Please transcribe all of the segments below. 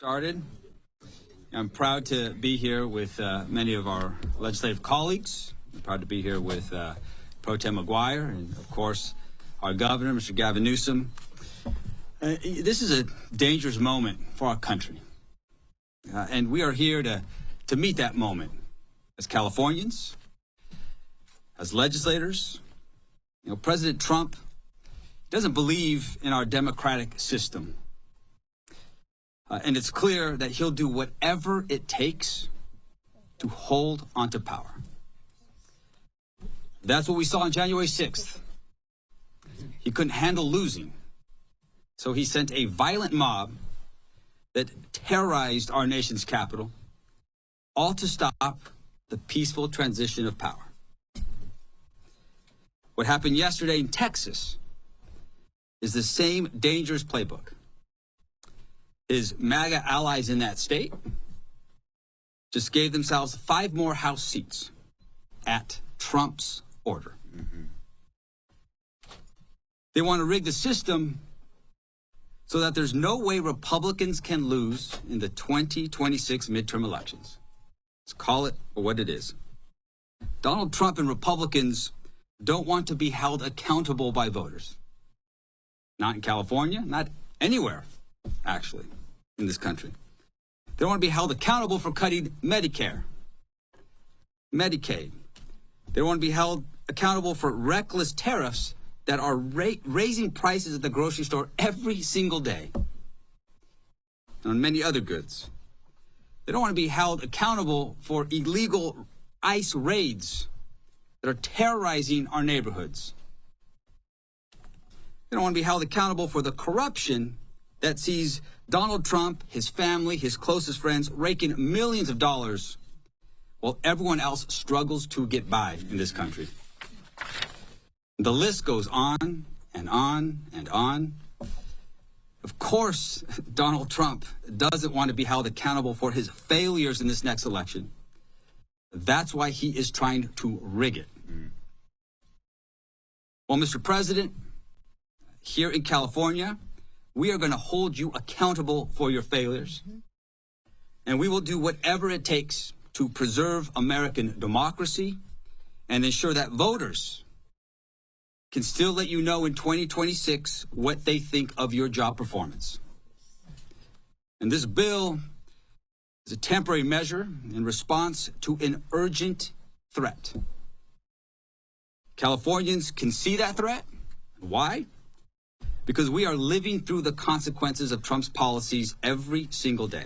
Started. I'm proud to be here with many of our legislative colleagues. I'm proud to be here with Pro Tem McGuire and, of course, our governor, Mr. Gavin Newsom. This is a dangerous moment for our country. And we are here to meet that moment as Californians, as legislators. You know, President Trump doesn't believe in our democratic system. And it's clear that he'll do whatever it takes to hold onto power. That's what we saw on January 6th. He couldn't handle losing, so he sent a violent mob that terrorized our nation's capital, all to stop the peaceful transition of power. What happened yesterday in Texas is the same dangerous playbook. His MAGA allies in that state just gave themselves 5 more House seats at Trump's order. They want to rig the system so that there's no way Republicans can lose in the 2026 midterm elections. Let's call it for what it is. Donald Trump and Republicans don't want to be held accountable by voters. Not in California, not anywhere, actually, in this country. They don't want to be held accountable for cutting Medicare, Medicaid. They don't want to be held accountable for reckless tariffs that are raising prices at the grocery store every single day on many other goods. They don't want to be held accountable for illegal ICE raids that are terrorizing our neighborhoods. They don't want to be held accountable for the corruption that sees Donald Trump, his family, his closest friends raking millions of dollars while everyone else struggles to get by in this country. The list goes on and on and on. Of course, Donald Trump doesn't want to be held accountable for his failures in this next election. That's why he is trying to rig it. Well, Mr. President, here in California, we are going to hold you accountable for your failures. And we will do whatever it takes to preserve American democracy and ensure that voters can still let you know in 2026 what they think of your job performance. And this bill is a temporary measure in response to an urgent threat. Californians can see that threat. Why? Because we are living through the consequences of Trump's policies every single day.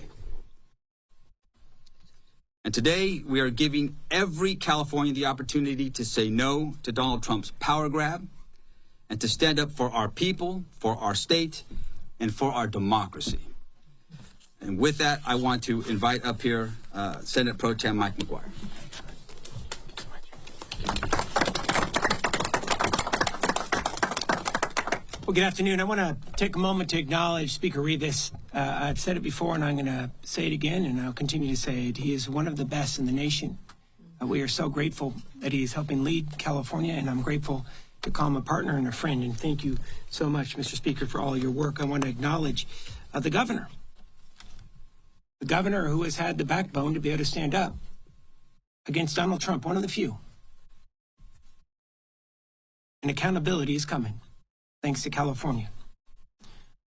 And today, we are giving every Californian the opportunity to say no to Donald Trump's power grab and to stand up for our people, for our state, and for our democracy. And with that, I want to invite up here Senate Pro Tem Mike McGuire. Well, good afternoon. I want to take a moment to acknowledge Speaker Rivas. I've said it before, and I'm going to say it again, and I'll continue to say it. He is one of the best in the nation. We are so grateful that he is helping lead California, and I'm grateful to call him a partner and a friend. And thank you so much, Mr. Speaker, for all your work. I want to acknowledge the governor who has had the backbone to be able to stand up against Donald Trump, one of the few. And accountability is coming, thanks to California.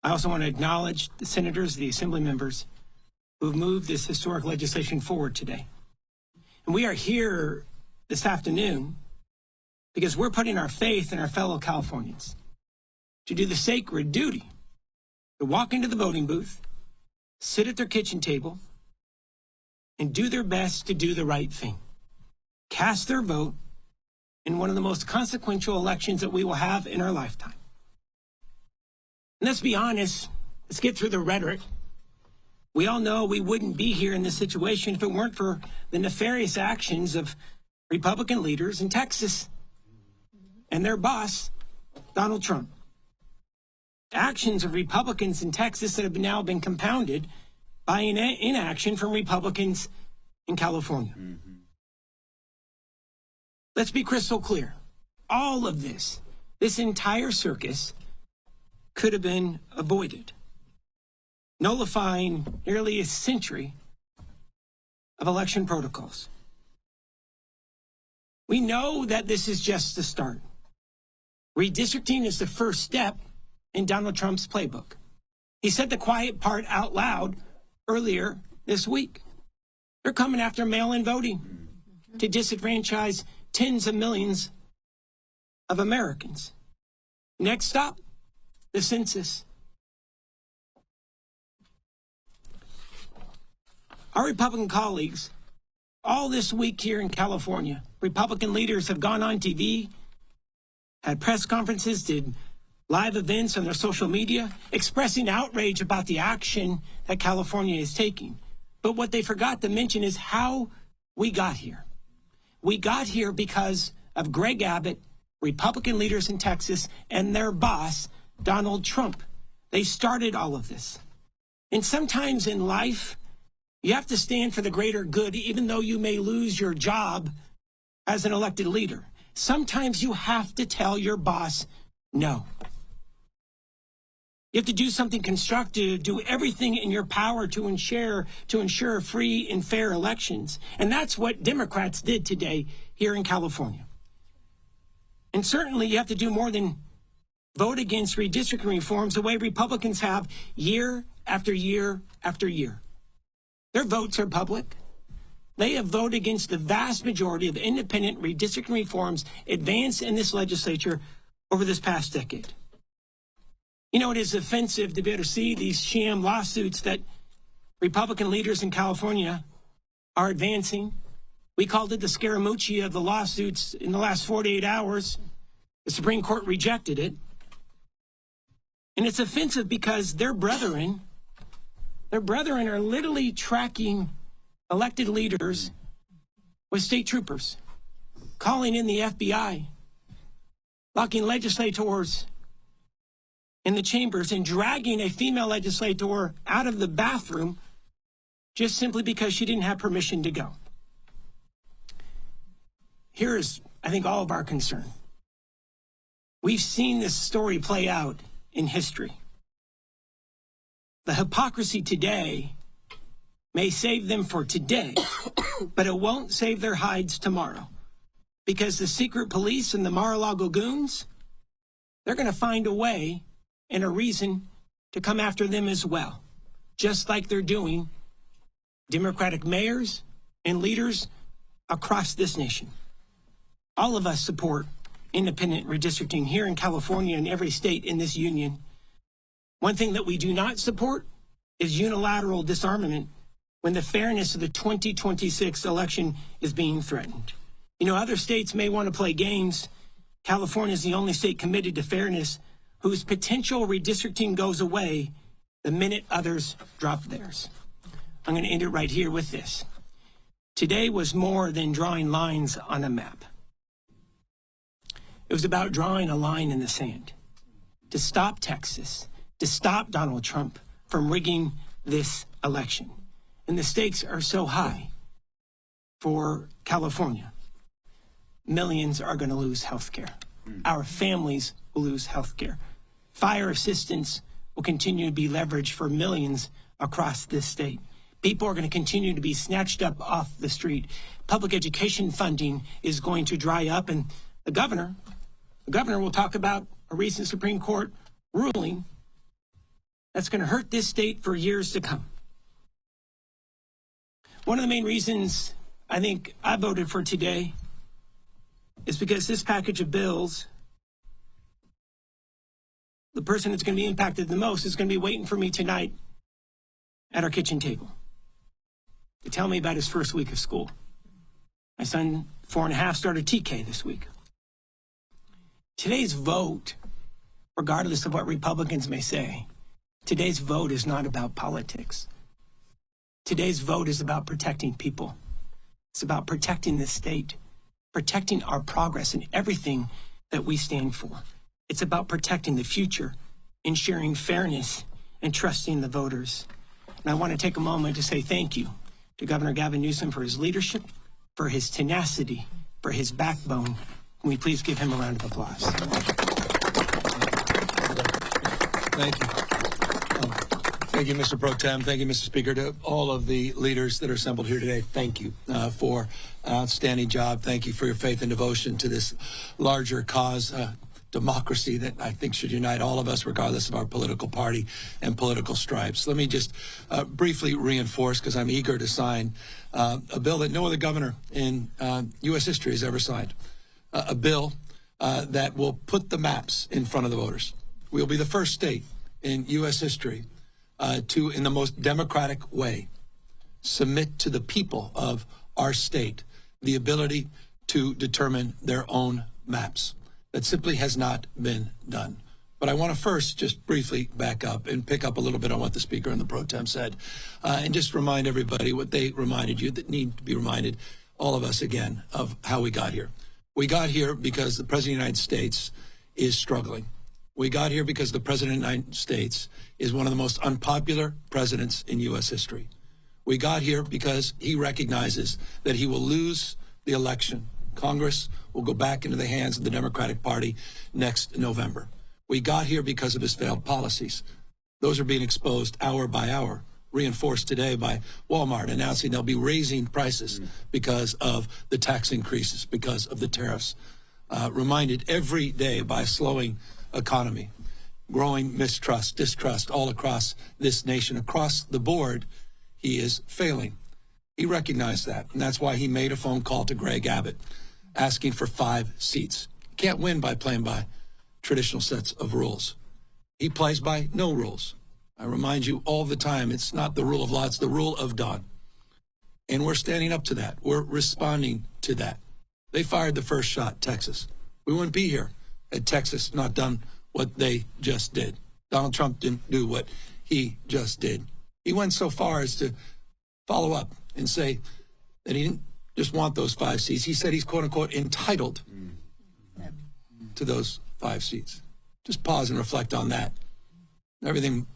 I also want to acknowledge the senators, the assembly members who have moved this historic legislation forward today. And we are here this afternoon because we're putting our faith in our fellow Californians to do the sacred duty to walk into the voting booth, sit at their kitchen table, and do their best to do the right thing. Cast their vote in one of the most consequential elections that we will have in our lifetime. And let's be honest, let's get through the rhetoric. We all know we wouldn't be here in this situation if it weren't for the nefarious actions of Republican leaders in Texas and their boss, Donald Trump. Actions of Republicans in Texas that have now been compounded by inaction from Republicans in California. Let's be crystal clear. All of this entire circus could have been avoided. nullifying nearly a century of election protocols. We know that this is just the start. Redistricting is the first step in Donald Trump's playbook. He said the quiet part out loud earlier this week. They're coming after mail-in voting to disenfranchise tens of millions of Americans. Next stop, the census. Our Republican colleagues, all this week here in California, Republican leaders have gone on TV, had press conferences, did live events on their social media, expressing outrage about the action that California is taking. But what they forgot to mention is how we got here. We got here because of Greg Abbott, Republican leaders in Texas, and their boss, Donald Trump. They started all of this. And sometimes in life, you have to stand for the greater good, even though you may lose your job as an elected leader. Sometimes you have to tell your boss no. You have to do something constructive, do everything in your power to ensure free and fair elections. And that's what Democrats did today here in California. And certainly you have to do more than vote against redistricting reforms the way Republicans have year after year after year. Their votes are public. They have voted against the vast majority of independent redistricting reforms advanced in this legislature over this past decade. You know, it is offensive to be able to see these sham lawsuits that Republican leaders in California are advancing. We called it the Scaramucci of the lawsuits in the last 48 hours. The Supreme Court rejected it. And it's offensive because their brethren are literally tracking elected leaders with state troopers, calling in the FBI, locking legislators in the chambers, and dragging a female legislator out of the bathroom just simply because she didn't have permission to go. Here is, I think, all of our concern. We've seen this story play out in history. The hypocrisy today may save them for today, but it won't save their hides tomorrow. Because the secret police and the Mar-a-Lago goons, they're going to find a way and a reason to come after them as well, just like they're doing Democratic mayors and leaders across this nation. All of us support independent redistricting here in California and every state in this union. One thing that we do not support is unilateral disarmament when the fairness of the 2026 election is being threatened. You know, other states may want to play games. California is the only state committed to fairness whose potential redistricting goes away the minute others drop theirs. I'm going to end it right here with this. Today was more than drawing lines on a map. It was about drawing a line in the sand to stop Texas, to stop Donald Trump from rigging this election. And the stakes are so high for California. Millions are going to lose health care. Our families will lose health care. Fire assistance will continue to be leveraged for millions across this state. People are going to continue to be snatched up off the street. Public education funding is going to dry up, and the governor will talk about a recent Supreme Court ruling that's going to hurt this state for years to come. One of the main reasons I think I voted for today is because this package of bills, the person that's going to be impacted the most is going to be waiting for me tonight at our kitchen table to tell me about his first week of school. My son, 4.5, started TK this week. Today's vote, regardless of what Republicans may say, today's vote is not about politics. Today's vote is about protecting people. It's about protecting the state, protecting our progress and everything that we stand for. It's about protecting the future, ensuring fairness, and trusting the voters. And I want to take a moment to say thank you to Governor Gavin Newsom for his leadership, for his tenacity, for his backbone. Can we please give him a round of applause? Thank you. Thank you, Mr. Pro Tem. Thank you, Mr. Speaker. To all of the leaders that are assembled here today, thank you for an outstanding job. Thank you for your faith and devotion to this larger cause, democracy that I think should unite all of us, regardless of our political party and political stripes. Let me just briefly reinforce, because I'm eager to sign a bill that no other governor in U.S. history has ever signed, a bill that will put the maps in front of the voters. We'll be the first state in U.S. history to, in the most democratic way, submit to the people of our state the ability to determine their own maps. That simply has not been done. But I want to first just briefly back up and pick up a little bit on what the Speaker and the Pro Tem said, and just remind everybody what they reminded you, that need to be reminded, all of us again, of how we got here. We got here because the President of the United States is struggling. We got here because the President of the United States is one of the most unpopular presidents in U.S. history. We got here because he recognizes that he will lose the election. Congress will go back into the hands of the Democratic Party next November. We got here because of his failed policies. Those are being exposed hour by hour, reinforced today by Walmart announcing they'll be raising prices because of the tax increases, because of the tariffs. Reminded every day by a slowing economy, growing mistrust, distrust all across this nation, across the board. He is failing. He recognized that, and that's why he made a phone call to Greg Abbott asking for 5 seats. You can't win by playing by traditional sets of rules. He plays by no rules. I remind you all the time, it's not the rule of law, it's the rule of dawn. And we're standing up to that. We're responding to that. They fired the first shot, Texas. We wouldn't be here had Texas not done what they just did. Donald Trump didn't do what he just did. He went so far as to follow up and say that he didn't just want those 5 seats. He said he's, quote unquote, entitled to those 5 seats. Just pause and reflect on that. Everything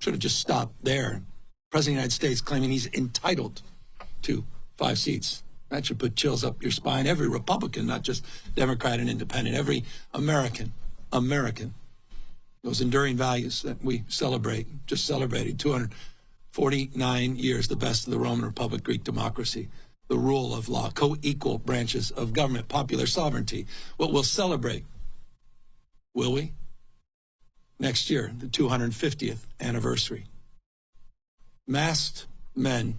should have just stopped there. President of the United States claiming he's entitled to 5 seats. That should put chills up your spine. Every Republican, not just Democrat and Independent, every American, those enduring values that we celebrate, just celebrated 249 years, the best of the Roman Republic, Greek democracy, the rule of law, co-equal branches of government, popular sovereignty. What we'll celebrate, will we? Next year, the 250th anniversary. Masked men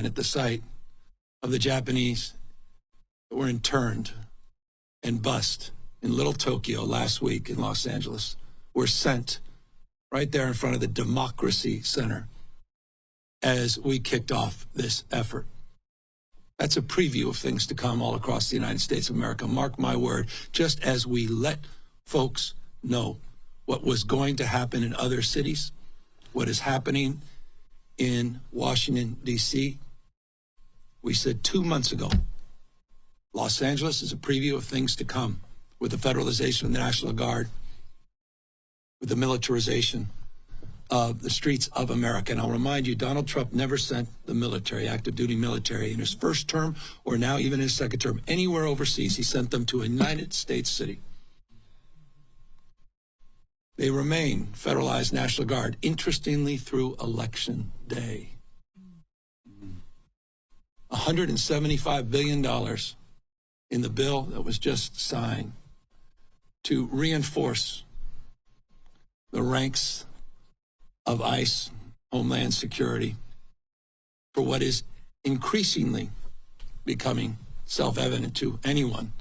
at the site of the Japanese that were interned and bussed in Little Tokyo last week in Los Angeles were sent right there in front of the Democracy Center as we kicked off this effort. That's a preview of things to come all across the United States of America. Mark my word, just as we let folks know what was going to happen in other cities, what is happening in Washington, D.C., we said 2 months ago, Los Angeles is a preview of things to come with the federalization of the National Guard, with the militarization of the streets of America. And I'll remind you, Donald Trump never sent the military, active duty military, in his first term or now even his second term, anywhere overseas. He sent them to a United States city. They remain federalized National Guard, interestingly, through Election Day. $175 billion in the bill that was just signed to reinforce the ranks of ICE, Homeland Security, for what is increasingly becoming self-evident to anyone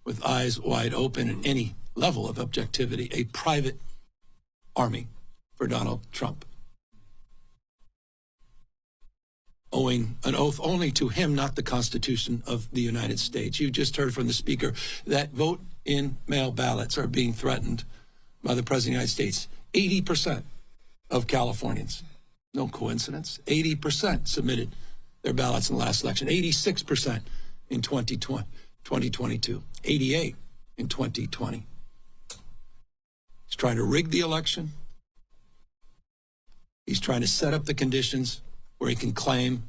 with eyes wide open at any level of objectivity, a private army for Donald Trump, owing an oath only to him, not the Constitution of the United States. You just heard from the Speaker that vote-in-mail ballots are being threatened by the President of the United States. 80% of Californians, no coincidence, 80% submitted their ballots in the last election, 86% in 2022, 88% in 2020. He's trying to rig the election. He's trying to set up the conditions where he can claim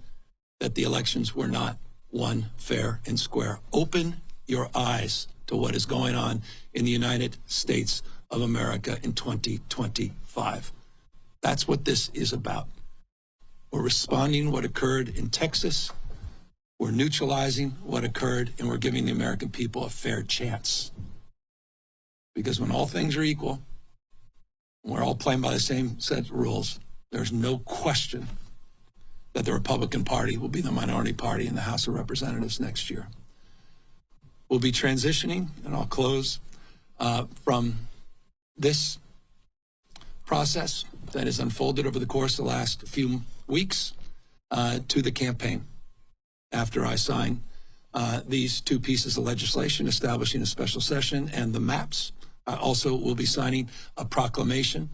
that the elections were not won fair and square. Open your eyes to what is going on in the United States of America in 2025. That's what this is about. We're responding to what occurred in Texas. We're neutralizing what occurred, and we're giving the American people a fair chance. Because when all things are equal, we're all playing by the same set of rules, there's no question that the Republican Party will be the minority party in the House of Representatives next year. We'll be transitioning, and I'll close, from this process that has unfolded over the course of the last few weeks to the campaign. After I sign these two pieces of legislation establishing a special session and the maps, I also will be signing a proclamation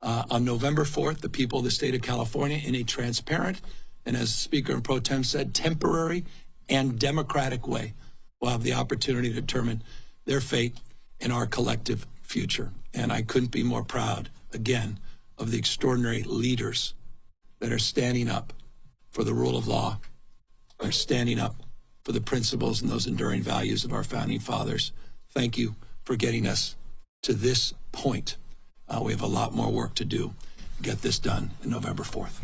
on November 4th, the people of the state of California, in a transparent and, as Speaker and Pro Tem said, temporary and democratic way, will have the opportunity to determine their fate and our collective future. And I couldn't be more proud, again, of the extraordinary leaders that are standing up for the rule of law, are standing up for the principles and those enduring values of our founding fathers. Thank you for getting us to this point. We have a lot more work to do to get this done on November 4th.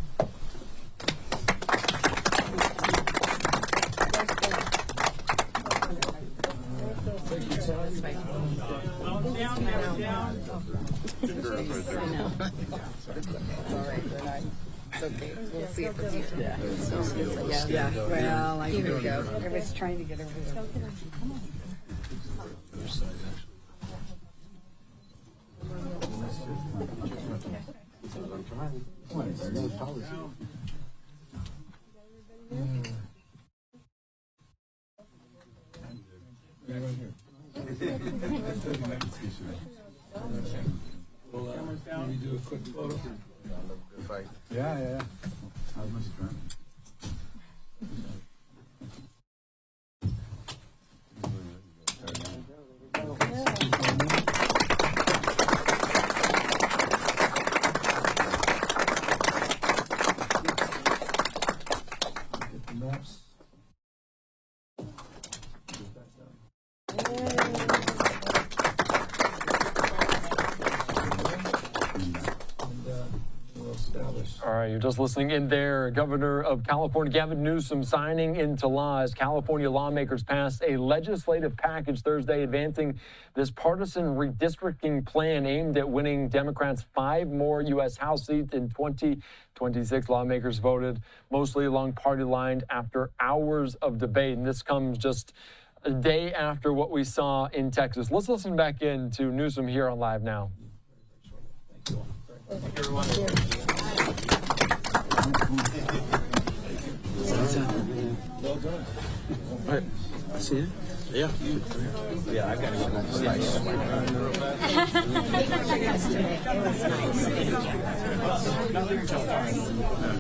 Okay, we'll see if it's here. Yeah. Well, here we go. Everybody's trying to get over there. Can you do a quick photo? Yeah. How's Mr. Trump? Get the maps. All right, you're just listening in there. Governor of California, Gavin Newsom, signing into law as California lawmakers passed a legislative package Thursday advancing this partisan redistricting plan aimed at winning Democrats 5 more U.S. House seats in 2026. Lawmakers voted mostly along party lines after hours of debate, and this comes just a day after what we saw in Texas. Let's listen back in to Newsom here on Live Now. Thank you, everyone. Well done. All right. See you. Yeah. Yeah, I got to go.